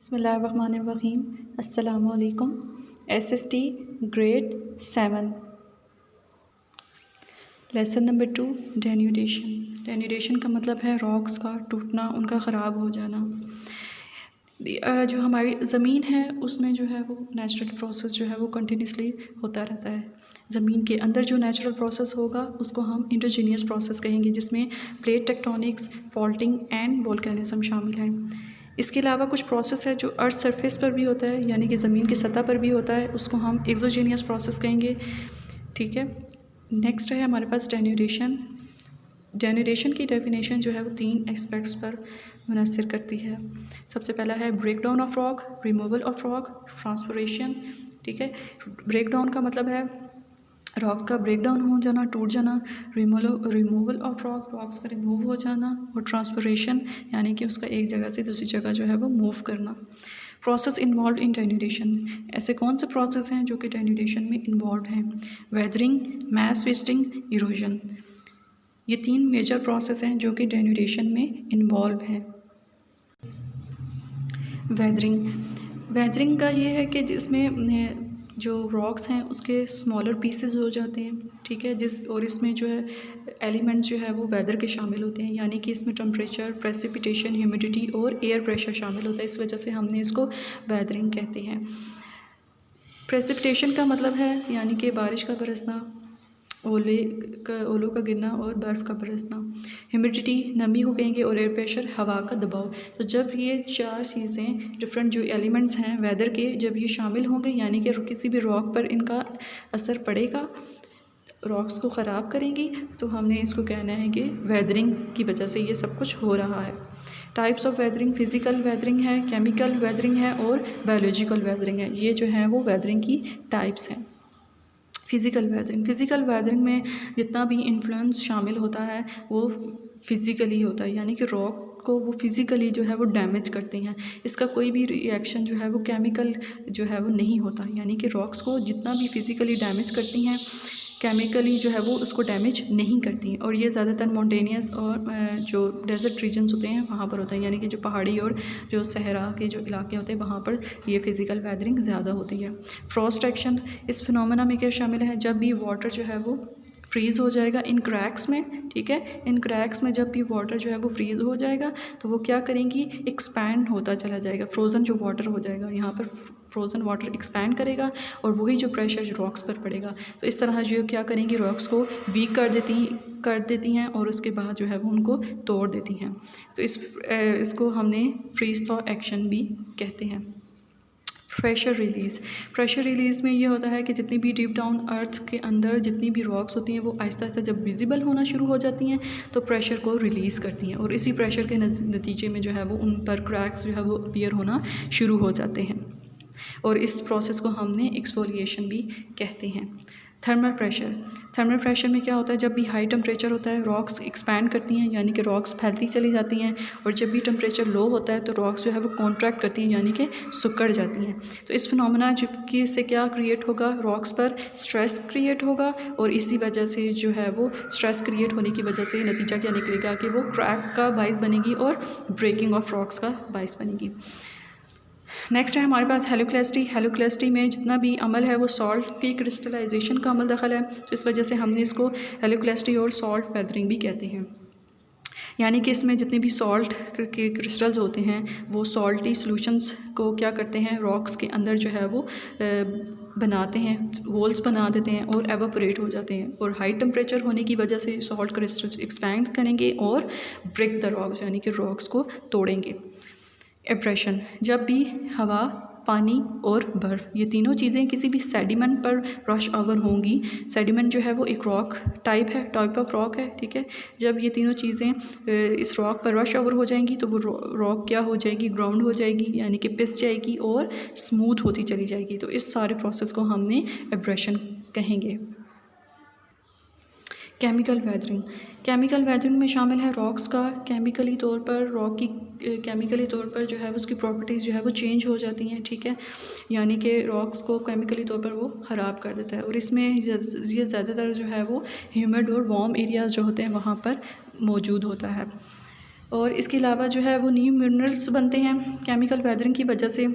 बिस्मिल्लाहिर्रहमानिर्रहीम। अस्सलामुअलैकुम। SST grade 7 lesson number 2 denudation. Denudation का मतलब है रॉक्स का टूटना, उनका ख़राब हो जाना। जो हमारी ज़मीन है उसमें जो है वो नेचुरल प्रोसेस जो है वो कंटिन्यूसली होता रहता है। ज़मीन के अंदर जो नेचुरल प्रोसेस होगा उसको हम इंडोजीनियस प्रोसेस कहेंगे, जिसमें plate tectonics, faulting and volcanism शामिल हैं। इसके अलावा कुछ प्रोसेस है जो अर्थ सरफेस पर भी होता है, यानी कि ज़मीन की सतह पर भी होता है, उसको हम एक्सोजीनियस प्रोसेस कहेंगे। ठीक है, नेक्स्ट है हमारे पास डेन्यूडेशन। डेन्यूडेशन की डेफिनेशन जो है वो 3 एस्पेक्ट्स पर मुनहसर करती है। सबसे पहला है break down of rock, removal of rock, transportation. ठीक है, ब्रेक डाउन का मतलब है रॉक का ब्रेक डाउन हो जाना, टूट जाना। रिमूवल ऑफ रॉक, रॉक्स का रिमूव हो जाना। और ट्रांसपोरेशन यानी कि उसका एक जगह से दूसरी जगह जो है वो मूव करना। प्रोसेस इन्वॉल्व इन डेन्यूडेशन, ऐसे कौन से प्रोसेस हैं जो कि डेन्यूडेशन में इन्वॉल्व हैं? Weathering, mass wasting, erosion. ये 3 मेजर प्रोसेस हैं जो कि डेन्यूडेशन में इन्वॉल्व हैं। वेदरिंग, वेदरिंग का ये है कि जिसमें जो रॉक्स हैं उसके स्मॉलर पीसेस हो जाते हैं। ठीक है, और इसमें जो है एलिमेंट्स जो है वो वेदर के शामिल होते हैं, यानी कि इसमें टेम्परेचर, प्रेसिपिटेशन, ह्यूमिडिटी और एयर प्रेशर शामिल होता है। इस वजह से हमने इसको वेदरिंग कहते हैं। प्रेसिपिटेशन का मतलब है यानी कि बारिश का बरसना, ओलों का गिरना और बर्फ़ का बरसना। ह्यूमिडिटी नमी को कहेंगे और एयर प्रेशर हवा का दबाव। तो जब ये 4 चीज़ें डिफरेंट जो एलिमेंट्स हैं वेदर के, जब ये शामिल होंगे यानी कि किसी भी रॉक पर इनका असर पड़ेगा, रॉक्स को ख़राब करेंगी, तो हमने इसको कहना है कि वेदरिंग की वजह से ये सब कुछ हो रहा है। Types of weathering, physical weathering है, केमिकल वेदरिंग है और बायोलॉजिकल वेदरिंग है। ये जो है वो वेदरिंग की टाइप्स हैं। फ़िज़िकल वेदरिंग, फ़िज़िकल वेदरिंग में जितना भी इन्फ्लुएंस शामिल होता है वो फ़िज़िकली होता है, यानी कि रॉक को वो फ़िज़िकली जो है वो डैमेज करते हैं। इसका कोई भी रिएक्शन जो है वो केमिकल जो है वो नहीं होता, यानी कि रॉक्स को जितना भी फ़िज़िकली डैमेज करती हैं, केमिकली जो है वो उसको डैमेज नहीं करती हैं। और ये ज़्यादातर माउंटेनियस और जो डेजर्ट रीजन्स होते हैं वहाँ पर होता है, यानी कि जो पहाड़ी और जो सहरा के जो इलाके होते हैं वहाँ पर ये फ़िज़िकल वेदरिंग ज़्यादा होती है। फ्रॉस्ट एक्शन, इस फिनोमेना में क्या शामिल है? जब भी वाटर जो है वो फ्रीज़ हो जाएगा इन क्रैक्स में। ठीक है, इन क्रैक्स में जब भी वाटर जो है वो फ्रीज़ हो जाएगा तो वो क्या करेंगी, एक्सपैंड होता चला जाएगा। फ्रोज़न जो वाटर हो जाएगा, यहाँ पर फ्रोज़न वाटर एक्सपैंड करेगा और वही जो प्रेशर रॉक्स पर पड़ेगा, तो इस तरह जो क्या करेंगी, रॉक्स को वीक कर देती हैं और उसके बाद जो है वो उनको तोड़ देती हैं। तो इसको हमने फ्रीज़ थॉ एक्शन भी कहते हैं। प्रेशर रिलीज़, प्रेशर रिलीज़ में ये होता है कि जितनी भी डीप डाउन अर्थ के अंदर जितनी भी रॉक्स होती हैं वो आहिस्ता आहिस्ता जब विजिबल होना शुरू हो जाती हैं तो प्रेशर को रिलीज़ करती हैं, और इसी प्रेशर के नतीजे में जो है वो उन पर क्रैक्स जो है वो अपीयर होना शुरू हो जाते हैं, और इस प्रोसेस को हमने एक्सफोलिएशन भी कहते हैं। थर्मल प्रेशर, थर्मल प्रेशर में क्या होता है, जब भी हाई टेम्परेचर होता है रॉक्स एक्सपैंड करती हैं, यानी कि रॉक्स फैलती चली जाती हैं, और जब भी टेम्परेचर लो होता है तो रॉक्स जो है वो कॉन्ट्रैक्ट करती हैं, यानी कि सिकुड़ जाती हैं। तो इस फिनोमेना कि से क्या क्रिएट होगा, रॉक्स पर स्ट्रेस क्रिएट होगा, और इसी वजह से जो है वो स्ट्रेस क्रिएट होने की वजह से नतीजा क्या निकलेगा कि वो क्रैक का बाइस बनेगी और ब्रेकिंग ऑफ रॉक्स का बाइस बनेगी। नेक्स्ट है हमारे पास हेलोक्लेस्टी। हेलोक्लेस्टी में जितना भी अमल है वो सॉल्ट की क्रिस्टलाइजेशन का अमल दखल है, तो इस वजह से हमने इसको हेलोक्लेस्टी और सॉल्ट वेदरिंग भी कहते हैं। यानी कि इसमें जितने भी सॉल्ट के क्रिस्टल्स होते हैं वो सॉल्टी सॉल्यूशंस को क्या करते हैं, रॉक्स के अंदर जो है वो बनाते हैं, होल्स बना देते हैं और एवापोरेट हो जाते हैं, और हाई टेम्परेचर होने की वजह से सॉल्ट क्रिस्टल्स एक्सपैंड करेंगे और ब्रेक द रॉक्स यानी कि रॉक्स को तोड़ेंगे। एब्रेशन, जब भी हवा, पानी और बर्फ़, ये तीनों चीज़ें किसी भी सेडिमेंट पर रश ओवर होंगी, सेडिमेंट जो है वो एक रॉक टाइप ऑफ रॉक है। ठीक है, जब ये तीनों चीज़ें इस रॉक पर रश ओवर हो जाएंगी तो वो रॉक क्या हो जाएगी, ग्राउंड हो जाएगी, यानी कि पिस जाएगी और स्मूथ होती चली जाएगी। तो इस सारे प्रोसेस को हमने एब्रेशन कहेंगे। केमिकल वेदरिंग, केमिकल वेदरिंग में शामिल है रॉक्स का केमिकली तौर पर, रॉक की केमिकली तौर पर जो है उसकी प्रॉपर्टीज़ जो है वो चेंज हो जाती हैं। ठीक है, यानी कि रॉक्स को केमिकली तौर पर वो ख़राब कर देता है, और इसमें ये ज़्यादातर जो है वो ह्यूमिड और वार्म एरियाज़ जो होते हैं वहाँ पर मौजूद होता है। और इसके अलावा जो है वो न्यू मिनरल्स बनते हैं केमिकल वेदरिंग की वजह से।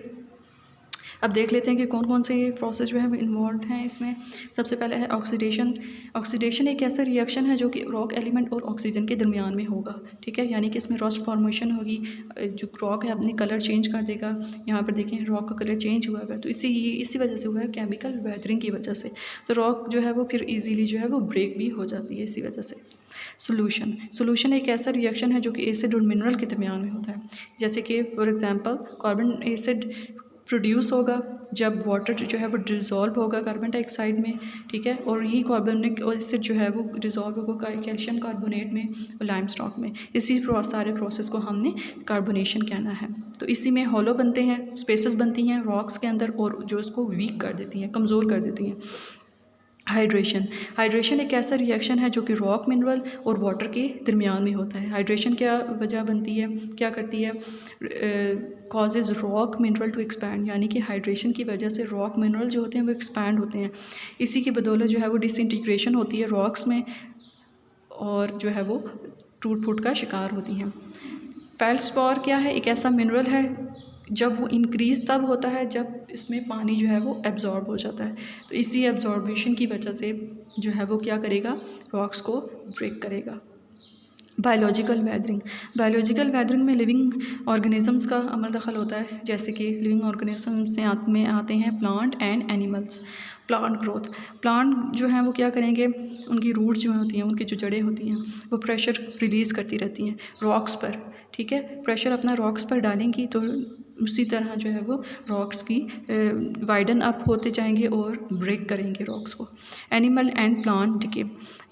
अब देख लेते हैं कि कौन कौन से प्रोसेस जो है वो इन्वॉल्व हैं इसमें। सबसे पहले है ऑक्सीडेशन। ऑक्सीडेशन एक ऐसा रिएक्शन है जो कि रॉक एलिमेंट और ऑक्सीजन के दरमियान में होगा, ठीक है, यानी कि इसमें रस्ट फॉर्मेशन होगी, जो रॉक है अपनी कलर चेंज कर देगा। यहाँ पर देखें रॉक का कलर चेंज हुआ है, तो इसी वजह से हुआ है केमिकल वेदरिंग की वजह से। तो रॉक जो है वो फिर ईजीली जो है वो ब्रेक भी हो जाती है इसी वजह से। सोल्यूशन एक ऐसा रिएक्शन है जो कि एसिड और मिनरल के दरमियान में होता है, जैसे कि for example carbon acid produce होगा जब वाटर जो है वो डिज़ोल्व होगा कार्बन डाइऑक्साइड में, ठीक है, और यही कार्बनिक एसिड जो है वो डिज़ोल्व होगा कैल्शियम कार्बोनेट में और लाइमस्टोन में। इसी सारे प्रोसेस को हमने कार्बोनेशन कहना है। तो इसी में हॉलो बनते हैं, स्पेसेस बनती हैं रॉक्स के अंदर और जो इसको वीक कर देती हैं, कमज़ोर कर देती हैं। हाइड्रेशन एक ऐसा रिएक्शन है जो कि रॉक मिनरल और वाटर के दरमियान में होता है। हाइड्रेशन क्या वजह बनती है, क्या करती है, causes rock mineral to expand, यानी कि हाइड्रेशन की वजह से रॉक मिनरल जो होते हैं वो एक्सपैंड होते हैं। इसी की बदौलत जो है वो डिसइंटीग्रेशन होती है रॉक्स में और जो है वो टूट फूट का शिकार होती हैं। फेल्डस्पार क्या है, एक ऐसा मिनरल है जब वो इंक्रीज़ तब होता है जब इसमें पानी जो है वो एब्जॉर्ब हो जाता है। तो इसी एब्जॉर्बेशन की वजह से जो है वो क्या करेगा, रॉक्स को ब्रेक करेगा। बायोलॉजिकल वेदरिंग में लिविंग ऑर्गेनिजम्स का अमल दखल होता है, जैसे कि लिविंग ऑर्गेनिजम्स में आते हैं plant and animals. Plant growth, plant जो हैं वो क्या करेंगे, उनकी रूट्स जो होती हैं, उनकी जो जड़ें होती हैं वो प्रेशर रिलीज़ करती रहती हैं रॉक्स पर, ठीक है, प्रेशर अपना रॉक्स पर डालेंगी तो उसी तरह जो है वो रॉक्स की वाइडन अप होते जाएंगे और ब्रेक करेंगे रॉक्स को। एनिमल एंड प्लांट डिके,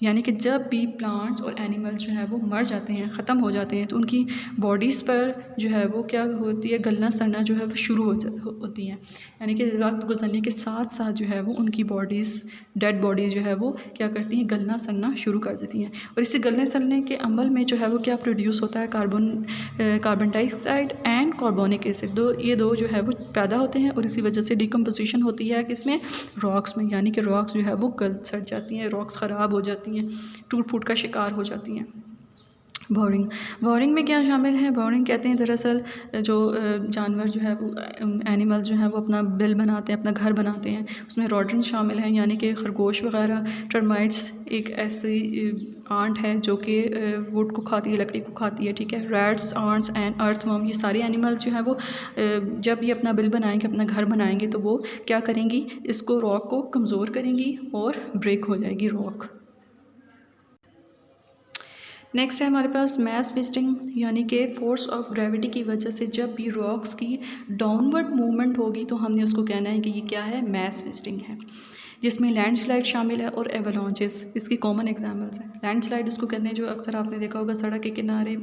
यानी कि जब भी प्लांट्स और एनिमल्स जो है वो मर जाते हैं, ख़त्म हो जाते हैं, तो उनकी बॉडीज़ पर जो है वो क्या होती है, गलना सड़ना जो है वो शुरू होती हैं, यानी कि वक्त गुजरने के साथ साथ जो है वो उनकी बॉडीज़, डेड बॉडीज़ जो है वो क्या करती हैं, गलना सड़ना शुरू कर देती हैं। और इसी गलने सड़ने के अमल में जो है वो क्या प्रोड्यूस होता है, carbon dioxide and carbonic acid, ये दो जो है वो पैदा होते हैं और इसी वजह से डिकम्पोजिशन होती है कि इसमें रॉक्स में, यानी कि रॉक्स जो है वो गल सड़ जाती हैं, रॉक्स ख़राब हो जाती हैं, टूट फूट का शिकार हो जाती हैं। बोरिंग में क्या शामिल है, बोरिंग कहते हैं दरअसल जो जानवर जो है वो एनिमल जो है वो अपना बिल बनाते हैं, अपना घर बनाते हैं, उसमें रॉडेंट्स शामिल हैं, यानी कि खरगोश वगैरह। टर्माइट्स एक ऐसी आंट है जो कि वुड को खाती है, लकड़ी को खाती है, ठीक है। रैट्स, आंट्स एंड अर्थवर्म, ये सारे एनिमल जो हैं वो जब ये अपना बिल बनाएंगे, अपना घर बनाएंगे, तो वो क्या करेंगी, इसको रॉक को कमज़ोर करेंगी और ब्रेक हो जाएगी रॉक। नेक्स्ट है हमारे पास मैस ट्विस्टिंग, यानी कि फोर्स ऑफ ग्रेविटी की वजह से जब भी रॉक्स की डाउनवर्ड मूवमेंट होगी तो हमने उसको कहना है कि ये क्या है, मैस ट्विस्टिंग है, जिसमें लैंडस्लाइड शामिल है और एवलांचेस इसकी कॉमन एग्जांपल्स हैं। लैंडस्लाइड उसको कहते हैं जो अक्सर आपने देखा होगा सड़क के किनारे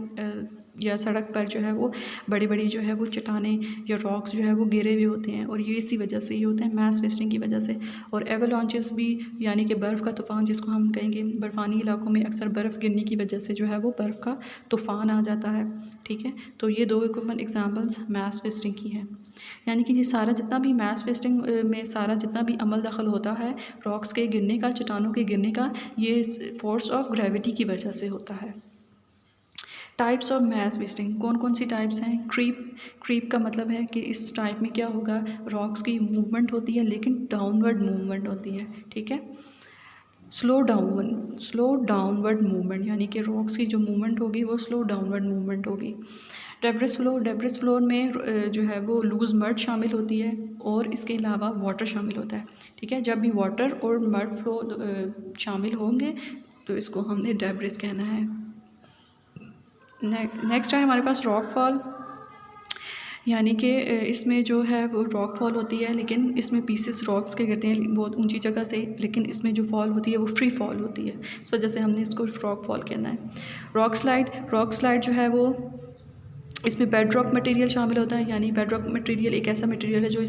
या सड़क पर जो है वो बड़ी बड़ी जो है वो चट्टानें या रॉक्स जो है वो गिरे हुए होते हैं, और ये इसी वजह से ही होते हैं, मैस ट्विस्टिंग की वजह से। और एवलांचेस भी यानी कि बर्फ़ का तूफ़ान जिसको हम कहेंगे, बर्फ़ानी इलाकों में अक्सर बर्फ़ गिरने की वजह से जो है वो बर्फ़ का तूफ़ान आ जाता है, ठीक है। तो ये दो कॉमन एग्जांपल्स मैस ट्विस्टिंग की हैं, यानी कि ये सारा जितना भी मैस ट्विस्टिंग में सारा जितना भी अमल दखल होता है रॉक्स के गिरने का, चट्टानों के गिरने का, ये फोर्स ऑफ ग्रेविटी की वजह से होता है। टाइप्स ऑफ मैस ट्विस्टिंग, कौन कौन सी टाइप्स हैं। क्रीप का मतलब है कि इस टाइप में क्या होगा, रॉक्स की मूवमेंट होती है लेकिन डाउनवर्ड मूवमेंट होती है, ठीक है। स्लो डाउनवर्ड मूवमेंट, यानी कि रॉक्स की जो मूवमेंट होगी वो स्लो डाउनवर्ड मूवमेंट होगी। डेब्रिस फ्लो में जो है वो लूज़ मर्ड शामिल होती है और इसके अलावा वाटर शामिल होता है, ठीक है। जब भी वाटर और मर्ड फ्लो शामिल होंगे तो इसको हमने डेब्रिस कहना है। नेक्स्ट है हमारे पास रॉक फॉल, यानी कि इसमें जो है वो रॉक फॉल होती है लेकिन इसमें पीसेस रॉक्स के गिरते हैं बहुत ऊंची जगह से, लेकिन इसमें जो फॉल होती है वो फ्री फॉल होती है, इस वजह से हमने इसको रॉक फॉल कहना है। रॉक स्लाइड जो है वो इसमें बेड रॉक मटेरियल शामिल होता है, यानी बेड रॉक मटेरियल एक ऐसा मटेरियल है जो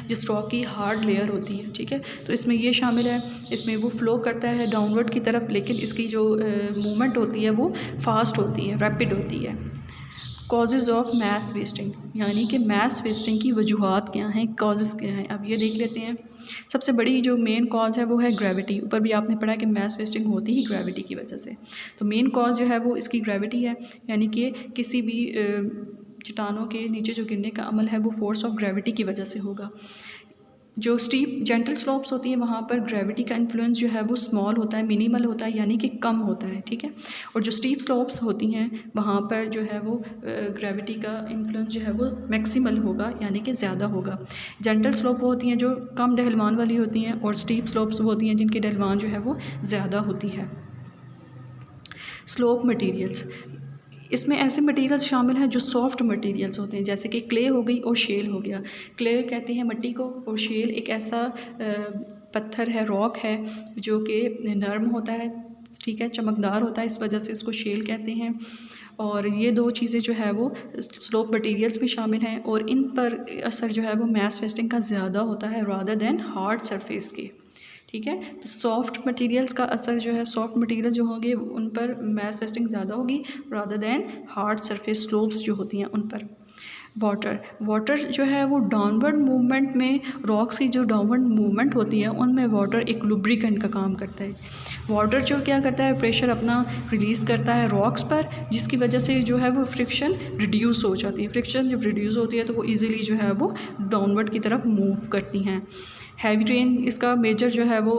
जिस रॉक की हार्ड लेयर होती है, ठीक है। तो इसमें ये शामिल है, इसमें वो फ्लो करता है डाउनवर्ड की तरफ, लेकिन इसकी जो मूवमेंट होती है वो फास्ट होती है, रैपिड होती है। कॉजेज़ ऑफ मैस वेस्टिंग, यानी कि मैस वेस्टिंग की वजूहात क्या हैं, कॉजेज़ क्या हैं, अब ये देख लेते हैं। सबसे बड़ी जो मेन कॉज़ है वो है ग्रेविटी। ऊपर भी आपने पढ़ा कि मैस वेस्टिंग होती ही ग्रेविटी की वजह से। तो मेन कॉज़ जो है वो इसकी ग्रेविटी है, यानी कि किसी भी चट्टानों के नीचे जो गिरने का अमल है वो फोर्स ऑफ ग्रेविटी की वजह से होगा। जो स्टीप जेंटल स्लोप्स होती हैं वहाँ पर ग्रेविटी का इन्फ्लुएंस जो है वो स्मॉल होता है, मिनिमल होता है, यानी कि कम होता है, ठीक है। और जो स्टीप स्लोप्स होती हैं वहाँ पर जो है वो ग्रेविटी का इन्फ्लुएंस जो है वो मैक्सिमल होगा, यानी कि ज़्यादा होगा। जेंटल स्लोप वो होती हैं जो कम ढलवान वाली होती हैं, और स्टीप स्लोप्स वो होती हैं जिनकी ढलवान जो है वो ज़्यादा होती है। स्लोप मटीरियल्स, इसमें ऐसे मटेरियल्स शामिल हैं जो सॉफ्ट मटेरियल्स होते हैं, जैसे कि क्ले हो गई और शेल हो गया। क्ले कहते हैं मिट्टी को, और शेल एक ऐसा पत्थर है, रॉक है, जो कि नरम होता है, ठीक है, चमकदार होता है, इस वजह से इसको शेल कहते हैं। और ये दो चीज़ें जो है वो स्लोप मटेरियल्स में शामिल हैं, और इन पर असर जो है वो मैस वेस्टिंग का ज़्यादा होता है रादर दैन हार्ड सरफेस के, ठीक है। तो सॉफ्ट मटेरियल्स का असर जो है, सॉफ्ट मटेरियल जो होंगे उन पर मैस वेस्टिंग ज़्यादा होगी rather than hard surface slopes जो होती हैं उन पर। वाटर जो है वो डाउनवर्ड मूवमेंट में, रॉक्स की जो डाउनवर्ड मूवमेंट होती है उनमें वाटर एक लुब्रिकेंट का काम करता है। वाटर जो क्या करता है, प्रेशर अपना रिलीज़ करता है रॉक्स पर, जिसकी वजह से जो है वो फ्रिक्शन रिड्यूस हो जाती है। फ्रिक्शन जब रिड्यूस होती है तो वो ईज़िली जो है वो डाउनवर्ड की तरफ मूव करती हैं। हैवी रेन इसका मेजर जो है वो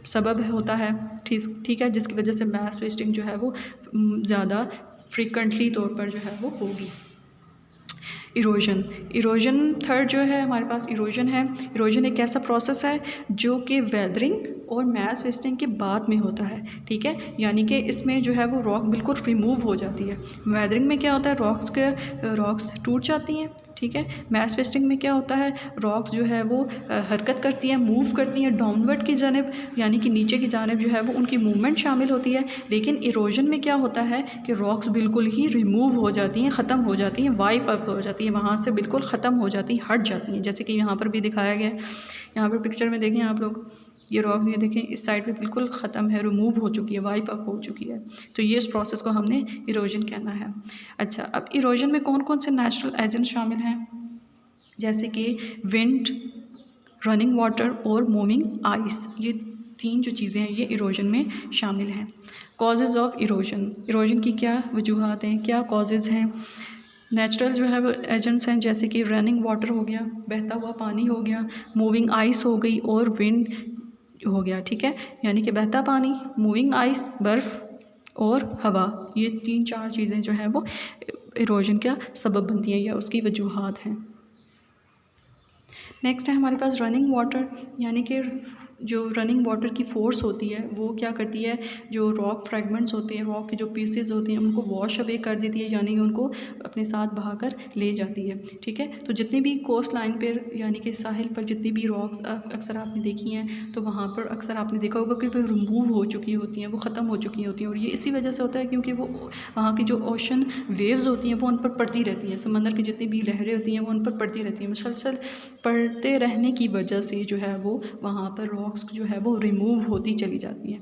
सबब होता है, ठीक है, जिसकी वजह से मैस वेस्टिंग जो है वो ज़्यादा फ्रीक्वेंटली तौर पर जो है वो होगी। इरोजन थर्ड जो है हमारे पास इरोजन है। इरोजन एक ऐसा प्रोसेस है जो कि वेदरिंग और मैस वेस्टिंग के बाद में होता है, ठीक है, यानी कि इसमें जो है वो रॉक बिल्कुल रिमूव हो जाती है। वेदरिंग में क्या होता है, रॉक्स टूट जाती हैं, ठीक है। मैस वेस्टिंग में क्या होता है, रॉक्स जो है वो हरकत करती हैं, मूव करती हैं डाउनवर्ड की जानिब, यानी कि नीचे की जानिब जो है वो उनकी मूवमेंट शामिल होती है। लेकिन इरोजन में क्या होता है कि रॉक्स बिल्कुल ही रिमूव हो जाती हैं, ख़त्म हो जाती हैं, वाइप अप हो जाती हैं, वहाँ से बिल्कुल ख़त्म हो जाती हैं, हट जाती हैं, जैसे कि यहाँ पर भी दिखाया गया है। यहाँ पर पिक्चर में देखें आप लोग, ये रॉक्स ये देखें इस साइड पे बिल्कुल ख़त्म है, रिमूव हो चुकी है, वाइप अप हो चुकी है। तो ये इस प्रोसेस को हमने इरोजन कहना है। अच्छा, अब इरोजन में कौन कौन से नेचुरल एजेंट शामिल हैं, जैसे कि विंड, रनिंग वाटर और मूविंग आइस, ये तीन जो चीज़ें हैं ये इरोजन में शामिल हैं। कॉजेज़ ऑफ इरोजन की क्या वजूहात हैं, क्या कॉजेज़ हैं। नेचुरल जो है वो एजेंट्स हैं, जैसे कि रनिंग वाटर हो गया, बहता हुआ पानी हो गया, मूविंग आइस हो गई, और विंड हो गया, ठीक है, यानी कि बहता पानी, मूविंग आइस, बर्फ़ और हवा, ये 3-4 चीज़ें जो हैं वो इरोजन का सबब बनती हैं या उसकी वजूहात हैं। नेक्स्ट है हमारे पास रनिंग वाटर, यानी कि जो रनिंग वाटर की फ़ोर्स होती है वो क्या करती है, जो रॉक फ्रेगमेंट्स होते हैं, रॉक के जो पीसेस होते हैं उनको वॉश अवे कर देती है, यानी कि उनको अपने साथ बहाकर ले जाती है, ठीक है। तो जितनी भी कोस्ट लाइन पर यानी कि साहिल पर जितनी भी रॉक्स अक्सर आपने देखी हैं, तो वहाँ पर अक्सर आपने देखा होगा कि वो रिमूव हो चुकी होती हैं, वो ख़त्म हो चुकी होती हैं, और ये इसी वजह से होता है क्योंकि वो वहाँ की जो ओशन वेव्स होती हैं वो उन पर पड़ती रहती हैं, समंदर की जितनी भी लहरें होती हैं वो उन पर पड़ती रहती हैं, मुसलसल पड़ते रहने की वजह से जो है वो वहाँ पर रॉक्स जो है वो रिमूव होती चली जाती हैं।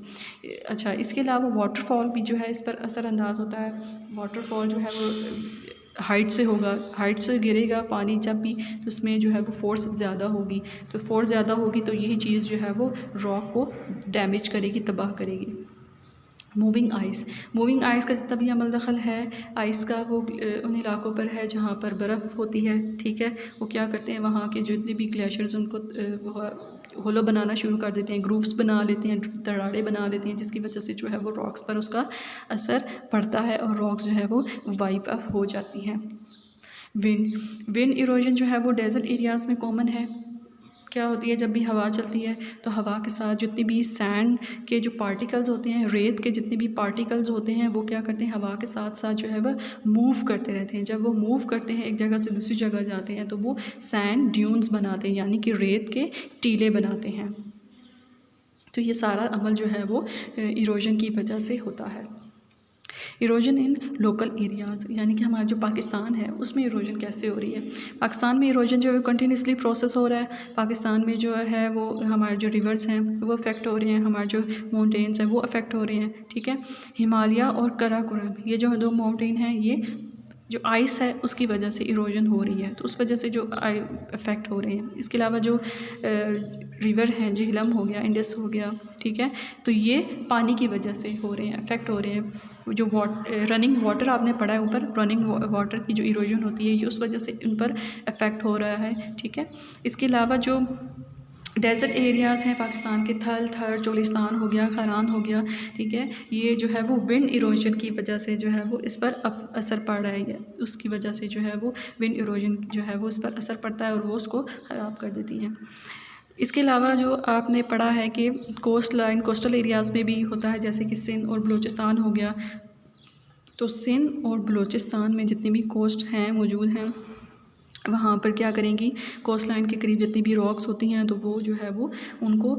अच्छा, इसके अलावा वाटरफॉल भी जो है इस पर असरअंदाज होता है। वाटरफॉल जो है वो हाइट से होगा, हाइट से गिरेगा पानी जब भी, तो उसमें जो है वो फोर्स ज़्यादा होगी, तो फोर्स ज़्यादा होगी तो यही चीज़ जो है वो रॉक को डैमेज करेगी, तबाह करेगी। मूविंग आइस का जितना भी अमल दखल है आइस का, वो उन इलाकों पर है जहाँ पर बर्फ़ होती है, ठीक है। वो क्या करते हैं, वहाँ के जितने भी ग्लेशियर्स उनको होलो बनाना शुरू कर देते हैं, ग्रूव्स बना लेते हैं, दरारें बना लेते हैं, जिसकी वजह से जो है वो रॉक्स पर उसका असर पड़ता है और रॉक्स जो है वो वाइप अप हो जाती हैं। विंड इरोजन जो है वो डेजर्ट एरियाज़ में कॉमन है। क्या होती है, जब भी हवा चलती है तो हवा के साथ जितनी भी सैंड के जो पार्टिकल्स होते हैं, रेत के जितने भी पार्टिकल्स होते हैं, वो क्या करते हैं, हवा के साथ साथ जो है वह मूव करते रहते हैं। जब वो मूव करते हैं, एक जगह से दूसरी जगह जाते हैं, तो वो सैंड ड्यून्स बनाते हैं, यानी कि रेत के टीले बनाते हैं। तो ये सारा अमल जो है वो इरोजन की वजह से होता है। इरोजन इन लोकल एरियाज़, यानी कि हमारा जो पाकिस्तान है उसमें इरोजन कैसे हो रही है। पाकिस्तान में इरोजन जो है कंटिन्यूसली प्रोसेस हो रहा है। पाकिस्तान में जो है वो हमारे जो रिवर्स हैं वो अफेक्ट हो रहे हैं, हमारे जो माउंटेन्स हैं वो अफेक्ट हो रहे हैं, ठीक है। हिमालय और कराकोरम, ये जो दो माउंटेन हैं ये जो आइस है उसकी वजह से इरोजन हो रही है, तो उस वजह से जो इफ़ेक्ट हो रहे हैं। इसके अलावा जो रिवर हैं, झेलम हो गया, इंडस हो गया, ठीक है, तो ये पानी की वजह से हो रहे हैं, इफ़ेक्ट हो रहे हैं। जो रनिंग वाटर आपने पढ़ा है ऊपर, रनिंग वाटर की जो इरोजन होती है ये उस वजह से उन पर इफ़ेक्ट हो रहा है, ठीक है। इसके अलावा जो डेज़र्ट एरियाज़ हैं पाकिस्तान के, थल थर चोलिस्तान हो गया, खारान हो गया, ठीक है, ये जो है वो विंड इरोजन की वजह से जो है वो इस पर असर पड़ रहा है, उसकी वजह से जो है वो विंड इरोजन जो है वो इस पर असर पड़ता है और वो उसको ख़राब कर देती हैं। इसके अलावा जो आपने पढ़ा है कि कोस्ट लाइन, कोस्टल एरियाज़ में भी होता है, जैसे कि सिंध और बलूचिस्तान हो गया, तो सिंध और बलूचिस्तान में जितनी भी कोस्ट हैं मौजूद हैं, वहाँ पर क्या करेंगी, कोस्ट लाइन के करीब जितनी भी रॉक्स होती हैं तो वो जो है वो उनको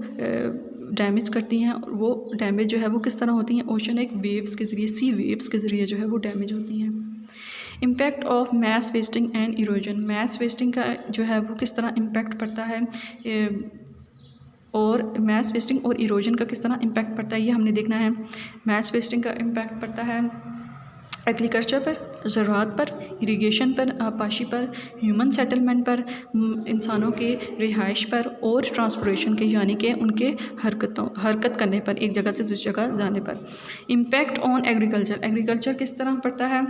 डैमेज करती हैं, और वो डैमेज जो है वो किस तरह होती हैं, ओशनिक वेव्स के ज़रिए, सी वेव्स के ज़रिए जो है वो डैमेज होती हैं। Impact of mass wasting and erosion, mass wasting का जो है वो किस तरह इम्पैक्ट पड़ता है, और मैस वेस्टिंग और इरोजन का किस तरह इम्पैक्ट पड़ता है ये हमने देखना है। मैस वेस्टिंग का इम्पैक्ट पड़ता है एग्रीकल्चर पर, ज़राअत पर, इरिगेशन पर, आबादी पर, ह्यूमन सेटलमेंट पर, इंसानों के रिहाइश पर, और ट्रांसपोर्टेशन के यानी कि उनके हरकत करने पर, एक जगह से दूसरी जगह जाने पर। इम्पैक्ट ऑन एग्रीकल्चर, एग्रीकल्चर किस तरह पड़ता है,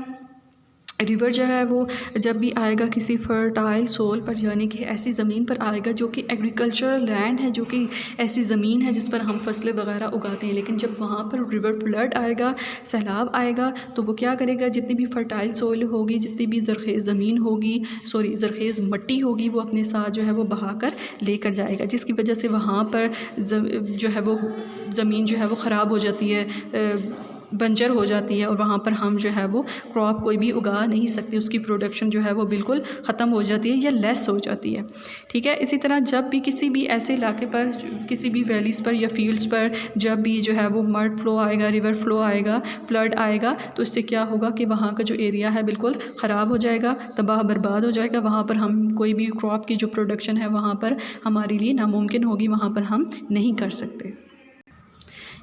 रिवर जो है वो जब भी आएगा किसी फर्टाइल सोल पर, यानी कि ऐसी ज़मीन पर आएगा जो कि एग्रीकल्चरल लैंड है, जो कि ऐसी ज़मीन है जिस पर हम फसलें वगैरह उगाते हैं, लेकिन जब वहाँ पर रिवर फ्लड आएगा, सैलाब आएगा, तो वो क्या करेगा, जितनी भी फर्टाइल सोल होगी, जितनी भी ज़रख़ेज़ ज़मीन होगी, ज़रख़ेज़ मिट्टी होगी, वो अपने साथ जो है वो बहा कर लेकर जाएगा, जिसकी वजह से वहाँ पर जो है वो ज़मीन जो है वो ख़राब हो जाती है, बंजर हो जाती है, और वहाँ पर हम जो है वो क्रॉप कोई भी उगा नहीं सकते, उसकी प्रोडक्शन जो है वो बिल्कुल ख़त्म हो जाती है या लेस हो जाती है, ठीक है। इसी तरह जब भी किसी भी ऐसे इलाके पर, किसी भी वैलीज़ पर या फील्ड्स पर जब भी जो है वो मड फ्लो आएगा, रिवर फ्लो आएगा, फ्लड आएगा, तो इससे क्या होगा कि वहाँ का जो एरिया है बिल्कुल ख़राब हो जाएगा, तबाह बर्बाद हो जाएगा, वहाँ पर हम कोई भी क्रॉप की जो प्रोडक्शन है वहाँ पर हमारे लिए नामुमकिन होगी, वहाँ पर हम नहीं कर सकते।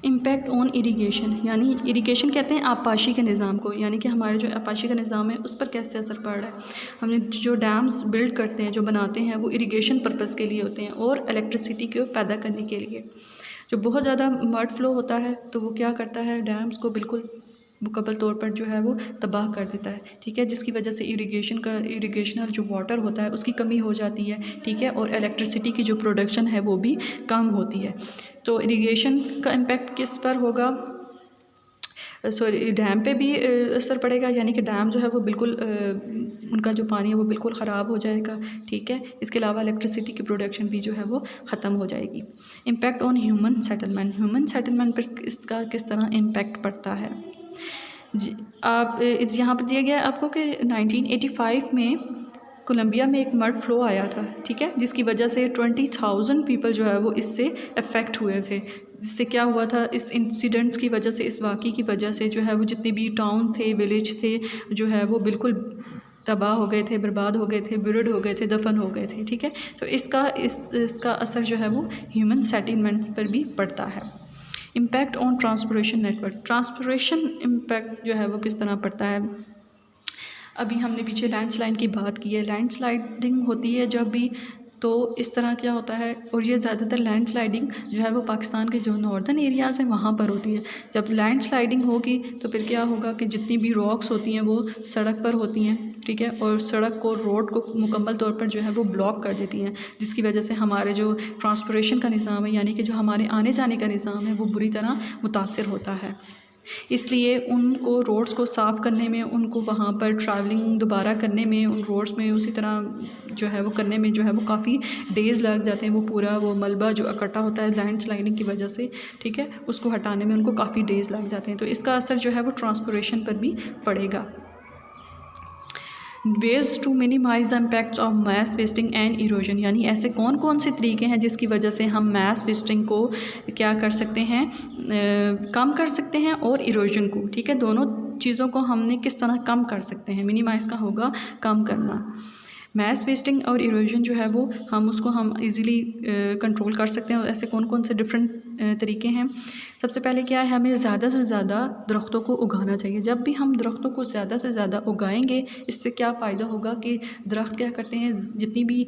इम्पैक्ट ऑन इरिगेशन, यानी इरिगेशन कहते हैं आबपाशी के निज़ाम को, यानी कि हमारे जो आबपाशी का निज़ाम है उस पर कैसे असर पड़ रहा है। हमने जो डैम्स बिल्ड करते हैं, जो बनाते हैं, वो इरिगेशन पर्पज़ के लिए होते हैं और इलेक्ट्रिसिटी को पैदा करने के लिए। जो बहुत ज़्यादा मड फ्लो होता है तो वो क्या करता है, डैम्स को बिल्कुल मुकम्मल तौर पर जो है वो तबाह कर देता है, ठीक है, जिसकी वजह से इरिगेशनल जो वाटर होता है उसकी कमी हो जाती है, ठीक है, और इलेक्ट्रिसिटी की जो प्रोडक्शन है वो भी कम होती है। तो इरिगेशन का इम्पेक्ट किस पर होगा, डैम पे भी असर पड़ेगा, यानी कि डैम जो है वो बिल्कुल उनका जो पानी है वो बिल्कुल ख़राब हो जाएगा, ठीक है। इसके अलावा इलेक्ट्रिसिटी की प्रोडक्शन भी जो है वो ख़त्म हो जाएगी। Impact on human settlement, human settlement पर इसका किस तरह इम्पैक्ट पड़ता है। आप यहाँ पर दिया गया है आपको कि 1985 में कोलंबिया में एक मड फ्लो आया था, ठीक है, जिसकी वजह से 20,000 पीपल जो है वो इससे अफेक्ट हुए थे। जिससे क्या हुआ था, इस इंसिडेंट्स की वजह से, इस वाक़े की वजह से जो है वो जितने भी टाउन थे, विलेज थे, जो है वो बिल्कुल तबाह हो गए थे, बर्बाद हो गए थे, बुरिड हो गए थे, दफन हो गए थे, ठीक है। तो इसका असर जो है वो ह्यूमन सेटलमेंट पर भी पड़ता है। Impact on transportation network, transportation impact जो है वो किस तरह पड़ता है। अभी हमने पीछे लैंडस्लाइड की बात की है, लैंडस्लाइडिंग होती है जब भी, तो इस तरह क्या होता है, और ये ज़्यादातर लैंडस्लाइडिंग जो है वो पाकिस्तान के जो नॉर्दर्न एरियाज़ हैं वहाँ पर होती है। जब लैंडस्लाइडिंग होगी तो फिर क्या होगा कि जितनी भी रॉक्स होती हैं वो सड़क पर होती हैं, ठीक है, और सड़क को, रोड को मुकम्मल तौर पर जो है वो ब्लॉक कर देती हैं, जिसकी वजह से हमारे जो ट्रांसपोर्टेशन का निज़ाम है, यानी कि जो हमारे आने जाने का निज़ाम है, वो बुरी तरह मुतासिर होता है। इसलिए उनको रोड्स को साफ़ करने में, उनको वहाँ पर ट्रैवलिंग दोबारा करने में, उन रोड्स में उसी तरह जो है वो करने में जो है वो काफ़ी डेज़ लग जाते हैं। वो पूरा वो मलबा जो इकट्ठा होता है लैंडस्लाइडिंग की वजह से, ठीक है, उसको हटाने में उनको काफ़ी डेज़ लग जाते हैं। तो इसका असर जो है वो ट्रांसपोर्टेशन पर भी पड़ेगा। Ways to minimize the impacts of mass wasting and erosion, यानी ऐसे कौन कौन से तरीके हैं जिसकी वजह से हम मैस वेस्टिंग को क्या कर सकते हैं, कम कर सकते हैं, और इरोजन को, ठीक है, दोनों चीज़ों को हमने किस तरह कम कर सकते हैं। मिनिमाइज़ का होगा कम करना। मैस वेस्टिंग और इरोजन जो है वो हम इजीली कंट्रोल कर सकते हैं। और ऐसे कौन कौन से डिफरेंट तरीके हैं। सबसे पहले क्या है, हमें ज़्यादा से ज़्यादा दरख्तों को उगाना चाहिए। जब भी हम दरख्तों को ज़्यादा से ज़्यादा उगाएंगे, इससे क्या फ़ायदा होगा कि दरख्त क्या करते हैं, जितनी भी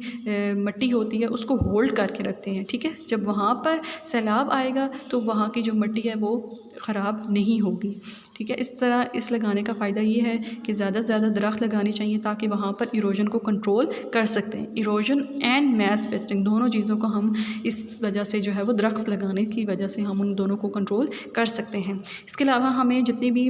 मिट्टी होती है उसको होल्ड करके रखते हैं। ठीक है, जब वहाँ पर सैलाब आएगा तो वहाँ की जो मिट्टी है वो ख़राब नहीं होगी। ठीक है, इस तरह इस लगाने का फ़ायदा ये है कि ज़्यादा से ज़्यादा दरख्त लगाने चाहिए ताकि वहाँ पर इरोजन को कंट्रोल कर सकते हैं। इरोजन एंड मैस वेस्टिंग दोनों चीज़ों को हम इस वजह से जो है वो दरख्त लगाने की वजह से हम उन दोनों को कंट्रोल कर सकते हैं। इसके अलावा हमें जितनी भी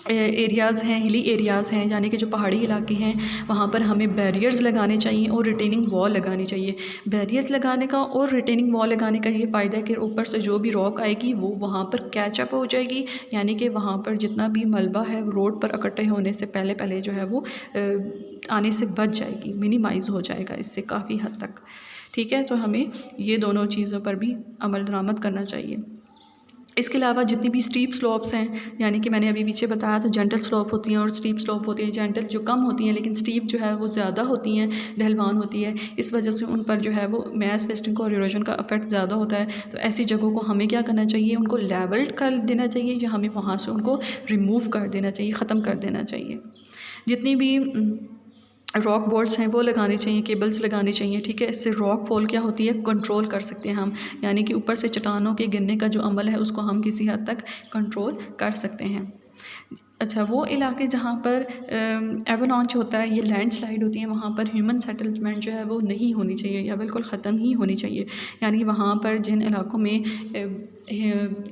एरियाज़ हैं, हिली एरियाज़ हैं, यानी कि जो पहाड़ी इलाके हैं, वहाँ पर हमें बैरियर्स लगाने चाहिए और रिटेनिंग वॉल लगानी चाहिए। बैरियर्स लगाने का और रिटेनिंग वॉल लगाने का ये फ़ायदा है कि ऊपर से जो भी रॉक आएगी वो वहाँ पर कैचअप हो जाएगी, यानी कि वहाँ पर जितना भी मलबा है रोड पर इकट्ठे होने से पहले पहले जो है वो आने से बच जाएगी, मिनिमाइज़ हो जाएगा इससे काफ़ी हद तक। ठीक है, तो हमें ये दोनों चीज़ों पर भी अमल दरामद करना चाहिए। इसके अलावा जितनी भी स्टीप स्लोप्स हैं, यानी कि मैंने अभी पीछे बताया था जेंटल स्लोप होती हैं और स्टीप स्लोप होती हैं। जेंटल जो कम होती हैं लेकिन स्टीप जो है वो ज़्यादा होती हैं, ढलवान होती है, इस वजह से उन पर जो है वो मैस वेस्टिंग और इरोजन का इफेक्ट ज़्यादा होता है। तो ऐसी जगहों को हमें क्या करना चाहिए, उनको लेवल्ड कर देना चाहिए या हमें वहाँ से उनको रिमूव कर देना चाहिए, ख़त्म कर देना चाहिए। जितनी भी रॉक बोल्ट्स हैं वो लगाने चाहिए, केबल्स लगाने चाहिए। ठीक है, इससे रॉक फॉल क्या होती है कंट्रोल कर सकते हैं हम, यानी कि ऊपर से चट्टानों के गिरने का जो अमल है उसको हम किसी हद तक कंट्रोल कर सकते हैं। अच्छा, वो इलाके जहाँ पर एवलांच होता है, ये लैंडस्लाइड होती हैं, वहाँ पर ह्यूमन सेटलमेंट जो है वो नहीं होनी चाहिए या बिल्कुल ख़त्म ही होनी चाहिए। यानी वहाँ पर जिन इलाकों में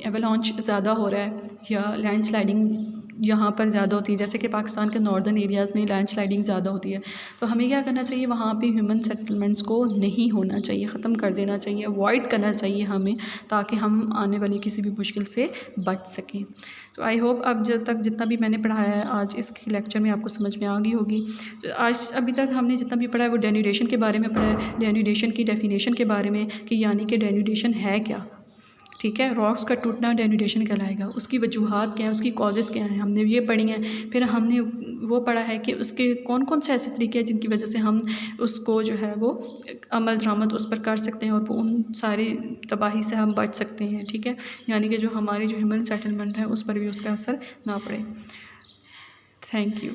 एवलांच ज़्यादा हो रहा है या लैंडस्लाइडिंग यहाँ पर ज़्यादा होती है, जैसे कि पाकिस्तान के नॉर्दर्न एरियाज़ में लैंडस्लाइडिंग ज़्यादा होती है, तो हमें क्या करना चाहिए, वहाँ पे ह्यूमन सेटलमेंट्स को नहीं होना चाहिए, ख़त्म कर देना चाहिए, अवॉइड करना चाहिए हमें, ताकि हम आने वाली किसी भी मुश्किल से बच सकें। तो आई होप अब जब तक जितना भी मैंने पढ़ाया है आज इस लेक्चर में आपको समझ में आ गई होगी। तो आज अभी तक हमने जितना भी पढ़ा है वो डेन्यूडेशन के बारे में पढ़ा है, डेन्यूडेशन की डेफिनेशन के बारे में कि यानी कि डेन्यूडेशन है क्या। ठीक है, रॉक्स का टूटना डेन्यूडेशन कहलाएगा, उसकी वजूहात क्या हैं, उसकी कॉजेज़ क्या हैं, हमने ये पढ़ी हैं। फिर हमने वो पढ़ा है कि उसके कौन कौन से ऐसे तरीके हैं जिनकी वजह से हम उसको जो है वो अमल दरामद उस पर कर सकते हैं और उन सारी तबाही से हम बच सकते हैं। ठीक है, यानी कि जो हमारी जो ह्यूमन सेटलमेंट है उस पर भी उसका असर ना पड़े। Thank you.